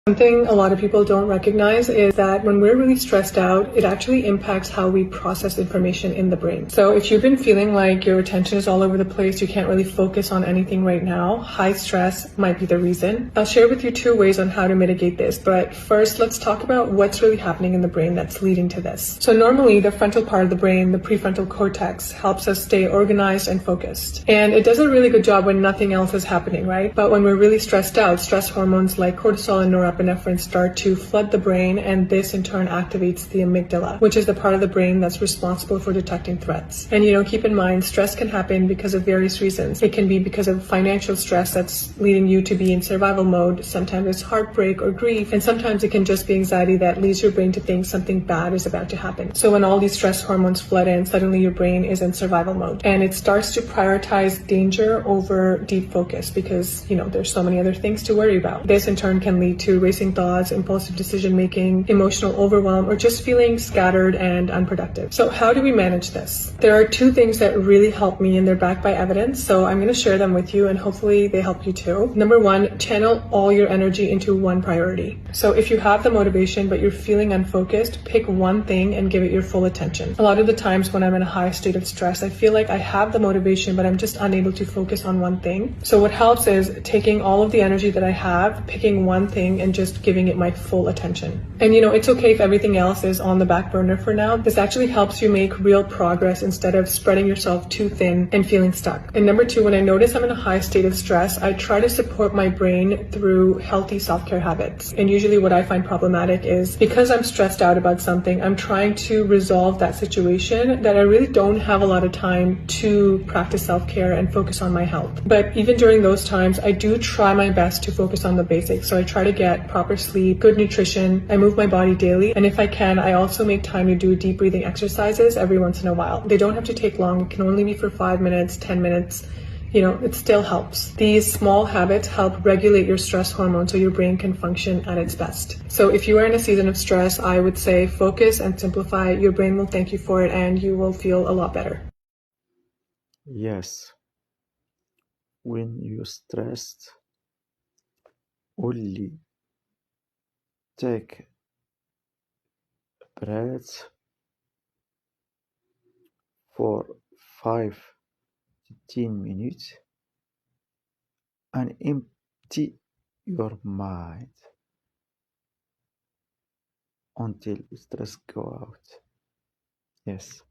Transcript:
One thing a lot of people don't recognize is that when we're really stressed out, it actually impacts how we process information in the brain. So if you've been feeling like your attention is all over the place, you can't really focus on anything right now, high stress might be the reason. I'll share with you 2 ways on how to mitigate this, but first let's talk about what's really happening in the brain that's leading to this. So normally the frontal part of the brain, the prefrontal cortex, helps us stay organized and focused. And it does a really good job when nothing else is happening, right? But when we're really stressed out, stress hormones like cortisol and norepinephrine start to flood the brain, and this in turn activates the amygdala, which is the part of the brain that's responsible for detecting threats. And keep in mind, stress can happen because of various reasons. It can be because of financial stress that's leading you to be in survival mode. Sometimes it's heartbreak or grief, and sometimes it can just be anxiety that leads your brain to think something bad is about to happen. So when all these stress hormones flood in, suddenly your brain is in survival mode, and it starts to prioritize danger over deep focus because, there's so many other things to worry about. This in turn can lead to racing thoughts, impulsive decision making, emotional overwhelm, or just feeling scattered and unproductive. So how do we manage this? There are 2 things that really help me, and they're backed by evidence, so I'm going to share them with you and hopefully they help you too. Number 1, channel all your energy into one priority. So if you have the motivation but you're feeling unfocused, pick one thing and give it your full attention. A lot of the times when I'm in a high state of stress, I feel like I have the motivation but I'm just unable to focus on one thing. So what helps is taking all of the energy that I have, picking one thing and just giving it my full attention. And it's okay if everything else is on the back burner for now. This actually helps you make real progress instead of spreading yourself too thin and feeling stuck. And number 2, when I notice I'm in a high state of stress, I try to support my brain through healthy self-care habits. And usually what I find problematic is because I'm stressed out about something, I'm trying to resolve that situation that I really don't have a lot of time to practice self-care and focus on my health. But even during those times, I do try my best to focus on the basics. So I try to get proper sleep, good nutrition, I move my body daily, and if I can, I also make time to do deep breathing exercises every once in a while. They don't have to take long, it can only be for 5 minutes, 10 minutes. It still helps. These small habits help regulate your stress hormone so your brain can function at its best. So if you are in a season of stress, I would say focus and simplify. Your brain will thank you for it and you will feel a lot better. Yes, when you're stressed, only take a breath for 5 to 10 minutes and empty your mind until stress go out. Yes.